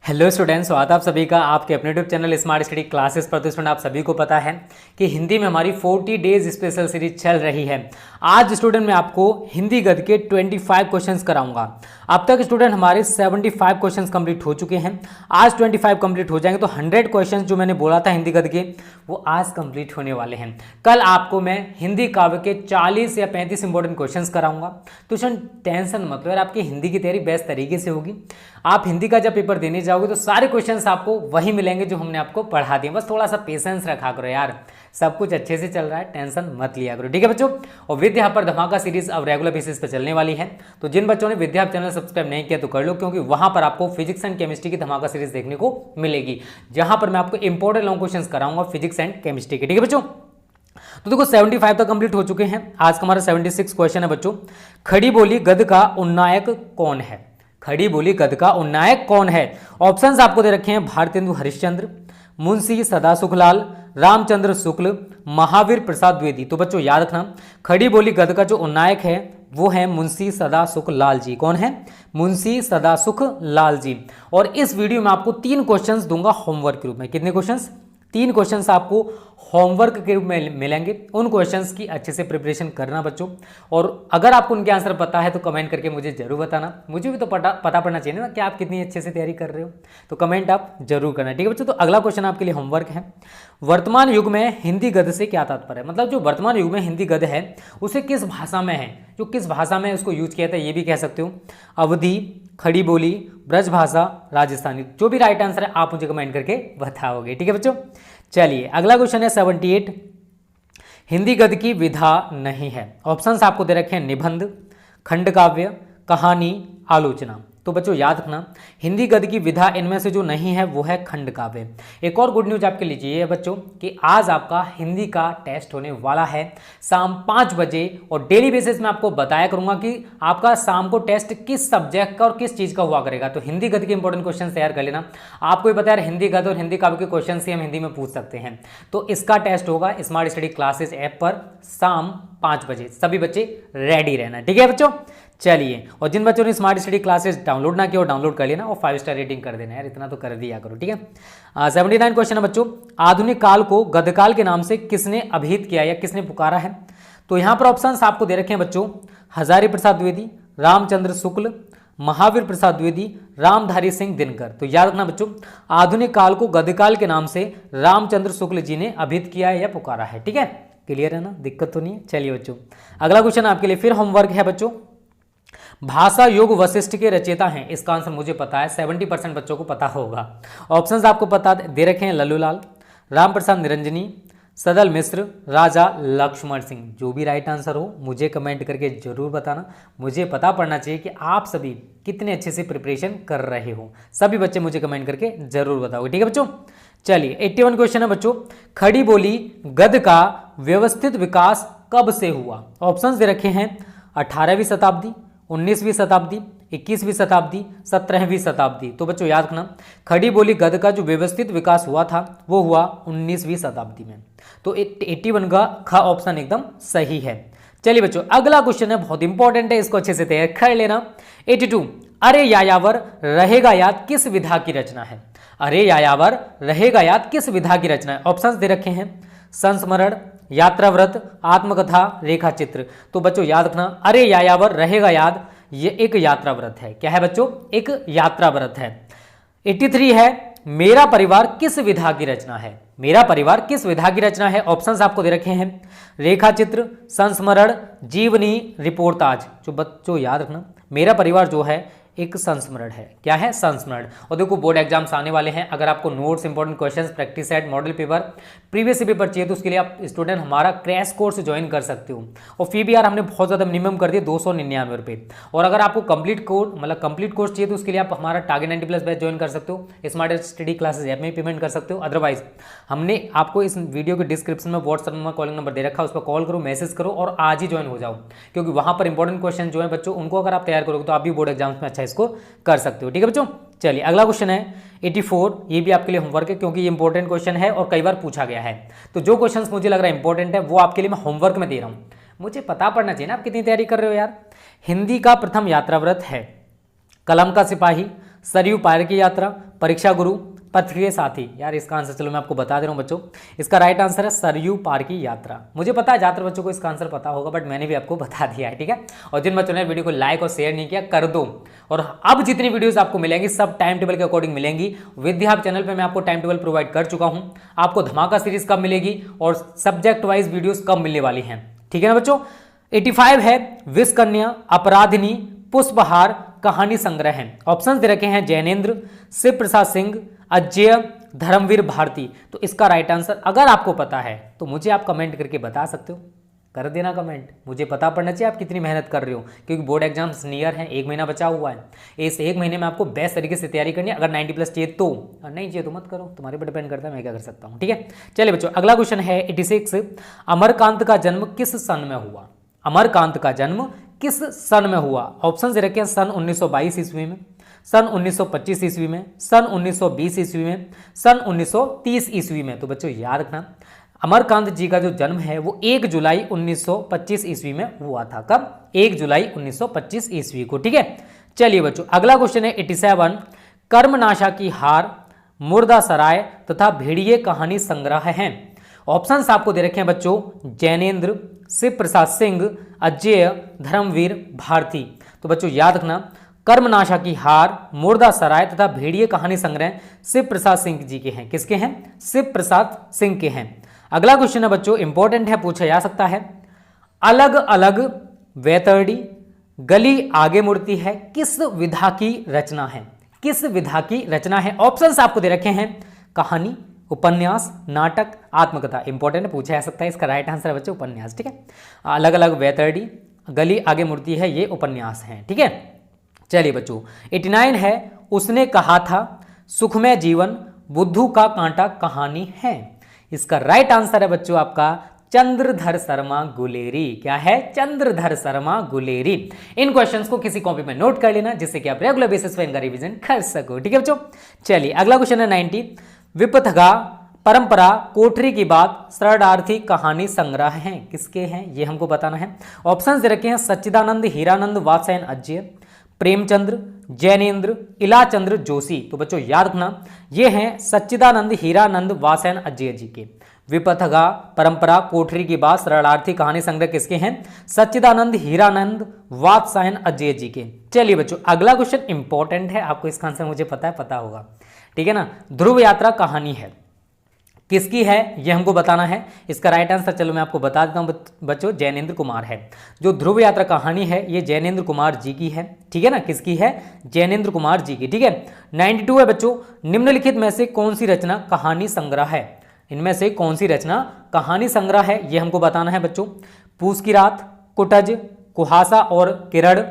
Hello students, स्वागत है आप सभी का आपके अपने YouTube channel smart study classes पर। तो स्टूडेंट आप सभी को पता है कि हिंदी में हमारी 40 डेज स्पेशल सीरीज चल रही है। आज स्टूडेंट मैं आपको हिंदी गद्य के 25 क्वेश्चंस कराऊंगा। अब तक स्टूडेंट हमारे 75 क्वेश्चंस कंप्लीट हो चुके हैं। आज 25 कंप्लीट हो जाएंगे तो 100 क्वेश्चंस जो मैंने बोला था हिंदी गद्य के वो आज कंप्लीट होने वाले हैं। कल आपको मैं हिंदी काव्य के 40 या 35 इंपॉर्टेंट क्वेश्चंस कराऊंगा। तो स्टूडेंट टेंशन मत लो यार, आपकी हिंदी की तैयारी बेस्ट तरीके से होगी। आप हिंदी का जब पेपर देने जाओगे तो सारे क्वेश्चंस आपको वही मिलेंगे जो हमने आपको पढ़ा दिए। बस थोड़ा सा पेशेंस रखा करो यार, सब कुछ अच्छे से चल रहा है, टेंशन मत लिया करो, ठीक है बच्चों। और विद्या हब पर धमाका सीरीज अब रेगुलर बेसिस पर चलने वाली है। तो जिन बच्चों ने विद्या हब चैनल सब्सक्राइब नहीं किया तो कर लो, क्योंकि वहां पर आपको फिजिक्स एंड केमिस्ट्री की धमाका सीरीज देखने को मिलेगी, जहां पर मैं आपको इंपॉर्टेंट लॉन्ग क्वेश्चन कराऊंगा फिजिक्स एंड केमिस्ट्री के, ठीक है बच्चों। तो देखो 75 तक कंप्लीट हो चुके हैं। आज का हमारा 76 क्वेश्चन है बच्चों। खड़ी बोली गद्य का उन्नायक कौन है? खड़ी बोली गद्य का उन्नायक कौन है? ऑप्शंस आपको दे रखे हैं भारतेंदु हरिश्चंद्र, मुंशी सदासुखलाल, रामचंद्र शुक्ल, महावीर प्रसाद द्विवेदी। तो बच्चों याद रखना, खड़ी बोली गद्य का जो उन्नायक है वो है मुंशी सदासुखलाल जी। कौन है? मुंशी सदासुखलाल जी। और इस वीडियो में आपको 3 क्वेश्चंस दूंगा होमवर्क के रूप में। कितने क्वेश्चंस? 3 क्वेश्चंस आपको होमवर्क के रूप में मिलेंगे। उन क्वेश्चंस की अच्छे से प्रिपरेशन करना बच्चों। और अगर आपको उनके आंसर पता है तो कमेंट करके मुझे जरूर बताना। मुझे भी तो पता पड़ना चाहिए ना कि आप कितनी अच्छे से तैयारी कर रहे हो। तो कमेंट आप जरूर करना, ठीक है बच्चों। तो अगला क्वेश्चन आपके लिए होमवर्क है। वर्तमान युग में हिंदी गद्य से क्या तात्पर्य है? मतलब जो वर्तमान युग में हिंदी गद्य है उसे किस भाषा में है, जो किस भाषा में उसको यूज किया था ये भी कह सकते हो। अवधी, खड़ी बोली, ब्रजभाषा, राजस्थानी। जो भी राइट आंसर है आप मुझे कमेंट करके बताओगे, ठीक है बच्चों। चलिए अगला क्वेश्चन है 78। हिंदी गद्य की विधा नहीं है। ऑप्शंस आपको दे रखे हैं निबंध, खंड काव्य, कहानी, आलोचना। तो बच्चों याद रखना, हिंदी गद्य की विधा इनमें से जो नहीं है वो है खंड काव्य। एक और गुड न्यूज आपके लिए ये है बच्चों कि आज आपका हिंदी का टेस्ट होने वाला है शाम 5 बजे। और डेली बेसिस में आपको बताया करूंगा कि आपका शाम को टेस्ट किस सब्जेक्ट का और किस चीज का हुआ करेगा। तो हिंदी गद्य के इंपॉर्टेंट क्वेश्चन तैयार कर लेना। आपको भी पता है हिंदी गद्य और हिंदी काव्य के क्वेश्चन से हम हिंदी में पूछ सकते हैं। तो इसका टेस्ट होगा स्मार्ट स्टडी क्लासेस ऐप पर शाम 5 बजे। सभी बच्चे रेडी रहना, ठीक है बच्चों। चलिए, और जिन बच्चों ने स्मार्ट स्टडी क्लासेस डाउनलोड ना किया वो डाउनलोड कर लेना और 5 स्टार रेटिंग कर देना यार, इतना तो कर दिया करो, ठीक है। 79 क्वेश्चन है बच्चों। आधुनिक काल को गद्यकाल के नाम से किसने अभिहित किया या किसने पुकारा है? तो यहां पर ऑप्शंस आपको दे रखे हैं बच्चों, हजारी प्रसाद द्विवेदी, रामचंद्र शुक्ल, महावीर प्रसाद द्विवेदी, रामधारी सिंह दिनकर। तो याद रखना बच्चों, आधुनिक काल को गद्यकाल के नाम से रामचंद्र शुक्ल जी ने अभिहित किया है या पुकारा है, ठीक है। क्लियर है ना, दिक्कत तो नहीं है। चलिए बच्चों अगला क्वेश्चन आपके लिए फिर होमवर्क है बच्चों। भाषा योग वशिष्ठ के रचयिता हैं। इसका आंसर मुझे पता है, 70% बच्चों को पता होगा। ऑप्शंस आपको पता दे रखे हैं, लल्लूलाल, रामप्रसाद निरंजनी, सदल मिश्र, राजा लक्ष्मण सिंह। जो भी राइट आंसर हो मुझे कमेंट करके जरूर बताना। मुझे पता पड़ना चाहिए कि आप सभी कितने अच्छे से प्रिपरेशन कर रहे हो। सभी बच्चे मुझे कमेंट करके जरूर बताओगे, ठीक है बच्चों। चलिए 81 क्वेश्चन है बच्चों। खड़ी बोली गद्य का व्यवस्थित विकास कब से हुआ? ऑप्शंस दे रखे हैं 18वीं शताब्दी, 19वीं शताब्दी, 21वीं शताब्दी, 17वीं शताब्दी। तो बच्चों याद रखना, खड़ी बोली गद्य का जो व्यवस्थित विकास हुआ था वो हुआ 19वीं शताब्दी में। तो 81 का ऑप्शन एकदम सही है। चलिए बच्चों अगला क्वेश्चन है, बहुत इंपॉर्टेंट है, इसको अच्छे से तैयार कर लेना। 82। अरे यायावर रहेगा याद किस विधा की रचना है? अरे यायावर रहेगा याद किस विधा की रचना है? ऑप्शंस दे रखे हैं संस्मरण, यात्राव्रत, आत्मकथा, रेखा चित्र। तो बच्चों याद रखना, अरे यायावर रहेगा याद ये एक यात्रा व्रत है। क्या है बच्चों? एक यात्रा व्रत है। 83 है, मेरा परिवार किस विधा की रचना है? मेरा परिवार किस विधा की रचना है? ऑप्शंस आपको दे रखे हैं रेखा चित्र, संस्मरण, जीवनी, रिपोर्टाज। जो बच्चों याद रखना, मेरा परिवार जो है एक संस्मरण है। क्या है? संस्मरण। और देखो बोर्ड एग्जाम्स आने वाले हैं, अगर आपको notes, important questions, practice set, model paper, previous paper चाहिए तो उसके लिए आप स्टूडेंट हमारा क्रैश कोर्स ज्वाइन कर सकते हो। और फी भी यार हमने बहुत ज़्यादा मिनिमम कर दिया 299 रुपये। और अगर आपको कंप्लीट कोर्स चाहिए तो उसके लिए आप हमारा टारगेट 90+ बैच ज्वाइन कर सकते हो। स्मार्ट स्टडी क्लासेस ऐप में पेमेंट कर सकते हो। अदरवाइज हमने आपको इस वीडियो के डिस्क्रिप्शन में व्हाट्सएप नंबर, कॉलिंग नंबर दे रखा है, उस पर कॉल करो, मैसेज करो और आज ही ज्वाइन हो जाओ, क्योंकि वहाँ पर इंपॉर्टेंट क्वेश्चन जो है बच्चों उनको अगर आप तैयार करोगे तो आप भी बोर्ड एग्जाम्स में अच्छा इसको कर सकते हो, ठीक है बच्चों। चलिए अगला क्वेश्चन है 84। ये भी आपके लिए होमवर्क है क्योंकि ये इंपॉर्टेंट क्वेश्चन है और कई बार पूछा गया है। तो जो क्वेश्चंस मुझे लग रहा है इंपॉर्टेंट है वो आपके लिए मैं होमवर्क में दे रहा हूं। मुझे पता पड़ना चाहिए ना आप कितनी तैयारी कर रहे हो यार। हिंदी का प्रथम यात्रा व्रत है कलम का सिपाही, सरयू पार की यात्रा, परीक्षा गुरु, पथ के साथी। यार इसका आंसर चलो मैं आपको बता दे रहा हूँ बच्चों, इसका राइट आंसर है सरयू पार की यात्रा। मुझे पता है ज़्यादातर बच्चों को इसका आंसर पता होगा, बट मैंने भी आपको बता दिया है, ठीक है। और जिन बच्चों ने वीडियो को लाइक और शेयर नहीं किया कर दो। और अब जितनी वीडियोस आपको मिलेंगी सब टाइम टेबल के अकॉर्डिंग मिलेंगी। विद्या हब चैनल पर मैं आपको टाइम टेबल प्रोवाइड कर चुका हूँ। आपको धमाका सीरीज कब मिलेगी और सब्जेक्ट वाइज वीडियोज कब मिलने वाली हैं, ठीक है ना बच्चों। 85 है विष कन्या, अपराधिनी, पुष्पहार, कहानी संग्रह है। ऑप्शंस दे रखे हैं जैनेन्द्र, शिव प्रसाद सिंह, अजय, धर्मवीर भारती। तो इसका राइट आंसर अगर आपको पता है तो मुझे आप कमेंट करके बता सकते हो, कर देना कमेंट। मुझे पता पड़ना चाहिए आप कितनी मेहनत कर रहे हो, क्योंकि बोर्ड एग्जाम्स नियर हैं, 1 महीना बचा हुआ है। इस 1 महीने में आपको बेस्ट तरीके से तैयारी करनी है। अगर 90+ चाहिए तो, और नहीं चाहिए तो मत करो, तुम्हारे पर डिपेंड करता है मैं क्या कर सकता हूँ, ठीक है। चलिए बच्चों अगला क्वेश्चन है 86, अमरकांत का जन्म किस सन में हुआ। अमरकांत का जन्म किस सन में हुआ। ऑप्शन दे रखे हैं सन 1922 ईस्वी में, सन 1925 ईस्वी में, सन 1920 ईस्वी में, सन 1930 ईस्वी में। तो बच्चों याद रखना अमरकांत जी का जो जन्म है वो 1 जुलाई 1925 ईस्वी में हुआ था। कब? 1 जुलाई 1925 ईस्वी को, ठीक है। चलिए बच्चों अगला क्वेश्चन है 87, कर्मनाशा की हार, मुर्दा सराय तथा भेड़िए कहानी संग्रह हैं। ऑप्शंस आपको दे रखे हैं बच्चों जैनेन्द्र, शिव प्रसाद सिंह, अजय, धर्मवीर भारती। तो बच्चों याद रखना कर्मनाशा की हार, मुर्दा सराय तथा भेड़िए कहानी संग्रह शिव प्रसाद सिंह जी के हैं। किसके हैं? शिव प्रसाद सिंह के हैं। अगला क्वेश्चन है बच्चों इंपॉर्टेंट है, पूछा जा सकता है। अलग अलग वैतरणी गली आगे मुड़ती है किस विधा की रचना है। किस विधा की रचना है। ऑप्शंस आपको दे रखे हैं कहानी, उपन्यास, नाटक, आत्मकथा। इंपॉर्टेंट है, पूछा जा सकता है। इसका राइट आंसर है बच्चों उपन्यास, ठीक है। अलग अलग वैतरणी गली आगे मुड़ती है, ये उपन्यास है, ठीक है। चलिए बच्चों 89 है, उसने कहा था सुखमय जीवन, बुद्धू का कांटा कहानी है। इसका राइट आंसर है बच्चों आपका चंद्रधर शर्मा गुलेरी। क्या है? चंद्रधर शर्मा गुलेरी। इन क्वेश्चंस को किसी कॉपी में नोट कर लेना जिससे कि आप रेगुलर बेसिस पर इनका रिवीजन कर सको, ठीक है बच्चों। चलिए अगला क्वेश्चन है 90, विपथगा, परंपरा, कोठरी की बात, शरणार्थी कहानी संग्रह हैं। किसके हैं ये हमको बताना है। ऑप्शंस दे रखे हैं सच्चिदानंद, हीरानंद, वात्स्यायन अजय, प्रेमचंद्र, जैनेन्द्र, इलाचंद्र जोशी। तो बच्चों याद रखना ये हैं सच्चिदानंद, हीरानंद, वात्स्यायन अजय जी के। विपथगा, परंपरा, कोठरी की बात, शरणार्थी कहानी संग्रह किसके हैं? सच्चिदानंद, हीरानंद, वात्स्यायन अजय जी के। चलिए बच्चों अगला क्वेश्चन इंपॉर्टेंट है, आपको इसका आंसर मुझे पता है, पता होगा, ठीक है ना। ध्रुव यात्रा कहानी है, किसकी है ये हमको बताना है। इसका राइट आंसर चलो मैं आपको बता देता हूं बच्चों, जैनेन्द्र कुमार है। जो ध्रुव यात्रा कहानी है ये जैनेन्द्र कुमार जी की है, ठीक है ना। किसकी है? जैनेन्द्र कुमार जी की, ठीक है। 92 है बच्चों, निम्नलिखित में से कौन सी रचना कहानी संग्रह है। इनमें से कौन सी रचना कहानी संग्रह है ये हमको बताना है बच्चों। पूस की रात, कुटज, कुहासा और किरण,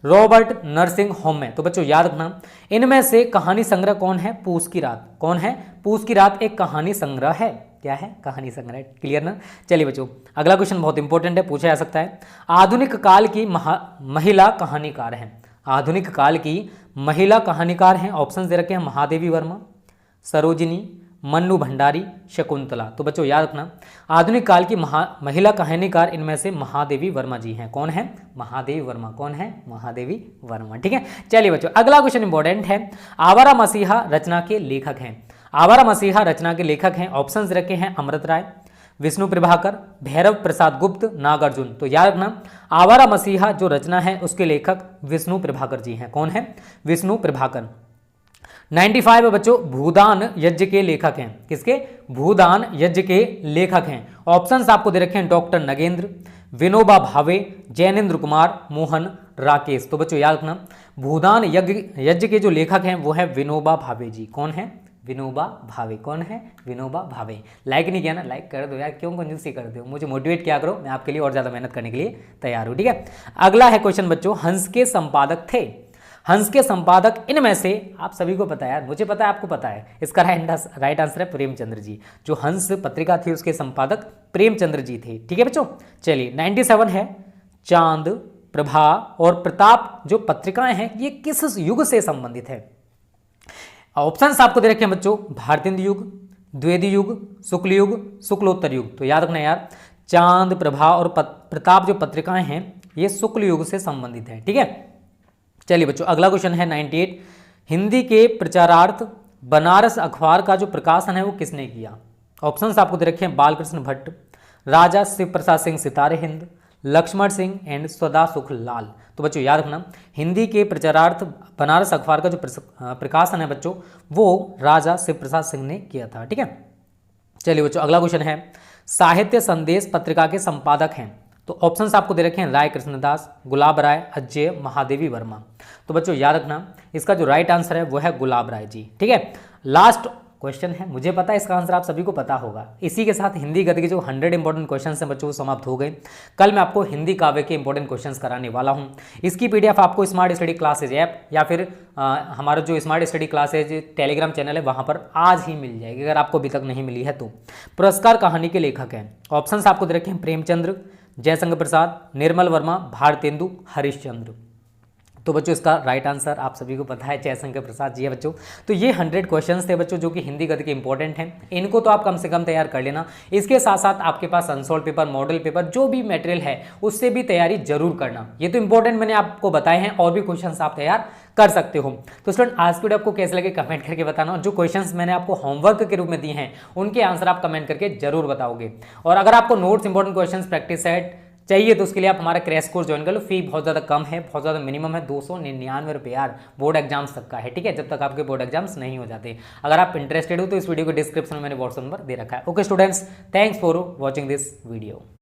रॉबर्ट नरसिंह होमे। तो बच्चों याद रखना इनमें से कहानी संग्रह कौन है? पूस की रात। कौन है? पूस की रात एक कहानी संग्रह है। क्या है? कहानी संग्रह, क्लियर ना। चलिए बच्चों अगला क्वेश्चन बहुत इंपॉर्टेंट है, पूछा जा सकता है। आधुनिक काल की महिला कहानीकार हैं। आधुनिक काल की महिला कहानीकार हैं। ऑप्शन दे रखे हैं महादेवी वर्मा, सरोजिनी, मन्नू भंडारी, शकुंतला। तो बच्चों याद रखना आधुनिक काल की महिला कहानीकार इनमें से महादेवी वर्मा जी हैं। कौन है? महादेवी वर्मा। कौन है? महादेवी वर्मा, ठीक है। चलिए बच्चों अगला क्वेश्चन इंपॉर्टेंट है। आवारा मसीहा रचना के लेखक हैं। आवारा मसीहा रचना के लेखक हैं। ऑप्शंस रखे हैं अमृत राय, विष्णु प्रभाकर, भैरव प्रसाद गुप्त, नागार्जुन। तो याद रखना आवारा मसीहा जो रचना है उसके लेखक विष्णु प्रभाकर जी हैं। कौन है? विष्णु प्रभाकर। 95 है बच्चों, भूदान यज्ञ के लेखक हैं। किसके? भूदान यज्ञ के लेखक हैं। ऑप्शंस आपको दे रखे हैं डॉक्टर नगेंद्र, विनोबा भावे, जैनेन्द्र कुमार, मोहन राकेश। तो बच्चों याद रखना भूदान यज्ञ के जो लेखक हैं वो है विनोबा भावे जी। कौन है? विनोबा भावे। कौन है? विनोबा भावे। लाइक नहीं किया ना, लाइक कर दो यार, क्यों कंजूसी करते हो, मुझे मोटिवेट क्या करो, मैं आपके लिए और ज्यादा मेहनत करने के लिए तैयार हूं, ठीक है। अगला है क्वेश्चन बच्चों, हंस के संपादक थे। हंस के संपादक इनमें से आप सभी को पता है यार, मुझे पता है आपको पता है, इसका राइट आंसर है प्रेमचंद्र जी। जो हंस पत्रिका थी उसके संपादक प्रेमचंद्र जी थे, ठीक है बच्चों। चलिए 97 है, चांद, प्रभा और प्रताप जो पत्रिकाएं हैं ये किस युग से संबंधित है। ऑप्शंस आपको दे रखे हैं बच्चों, भारतेंदु युग, द्विवेदी युग, शुक्ल युग, शुक्लोत्तर युग। तो याद रखना यार चांद, प्रभा और प्रताप जो पत्रिकाएं हैं ये शुक्ल युग से संबंधित है, ठीक है। चलिए बच्चों अगला क्वेश्चन है 98, हिंदी के प्रचारार्थ बनारस अखबार का जो प्रकाशन है वो किसने किया? ऑप्शंस आपको दे रखे हैं, बालकृष्ण भट्ट, राजा शिव प्रसाद सिंह सितारे हिंद, लक्ष्मण सिंह एंड सदा सुख लाल। तो बच्चों याद रखना, हिंदी के प्रचारार्थ बनारस अखबार का जो प्रकाशन है बच्चों वो राजा शिव प्रसाद सिंह ने किया था। ठीक है, चलिए बच्चों अगला क्वेश्चन है, साहित्य संदेश पत्रिका के संपादक हैं? तो ऑप्शंस आपको दे रखे हैं, राय कृष्णदास, गुलाब राय, अजय, महादेवी वर्मा। तो बच्चों याद रखना, इसका जो राइट आंसर है वो है गुलाब राय जी। ठीक है, लास्ट क्वेश्चन है, मुझे पता है इसका आंसर आप सभी को पता होगा। इसी के साथ हिंदी गद्य के जो 100 इंपॉर्टेंट क्वेश्चंस हैं बच्चों वो समाप्त हो गए। कल मैं आपको हिंदी काव्य के इंपॉर्टेंट क्वेश्चंस कराने वाला हूं। इसकी पीडीएफ आपको स्मार्ट स्टडी क्लासेज ऐप या फिर हमारा जो smart study classes Telegram channel है वहां पर आज ही मिल जाएगी, अगर आपको अभी तक नहीं मिली है तो। पुरस्कार कहानी के लेखक हैं? ऑप्शंस आपको दे रखे हैं, प्रेमचंद्र, जयशंकर प्रसाद, निर्मल वर्मा, भारतेंदु, हरिश्चंद्र। तो बच्चों इसका राइट आंसर आप सभी को पता है, जयशंकर प्रसाद जी है बच्चों। तो ये 100 क्वेश्चंस थे बच्चों जो कि हिंदी गद्य के इंपॉर्टेंट हैं, इनको तो आप कम से कम तैयार कर लेना। इसके साथ साथ आपके पास अनसोल्ड पेपर, मॉडल पेपर, जो भी मटेरियल है उससे भी तैयारी जरूर करना। ये तो इंपॉर्टेंट मैंने आपको बताए हैं, और भी क्वेश्चन आप तैयार कर सकते हो। तो स्टूडेंट आज की वीडियो आपको कैसे लगे कमेंट करके बताना, और जो क्वेश्चंस मैंने आपको होमवर्क के रूप में दिए हैं उनके आंसर आप कमेंट करके जरूर बताओगे। और अगर आपको notes, important questions, practice set चाहिए तो उसके लिए आप हमारा क्रैश कोर्स ज्वाइन कर लो। फी बहुत ज़्यादा कम है, बहुत ज़्यादा मिनिमम है, 299 रुपये यार, बोर्ड एग्जाम्स तक का है। ठीक है, जब तक आपके बोर्ड एग्जाम्स नहीं हो जाते। अगर आप इंटरेस्टेड हो तो इस वीडियो को डिस्क्रिप्शन में मैंने व्हाट्सएप नंबर दे रखा है। Okay students, thanks for watching this video.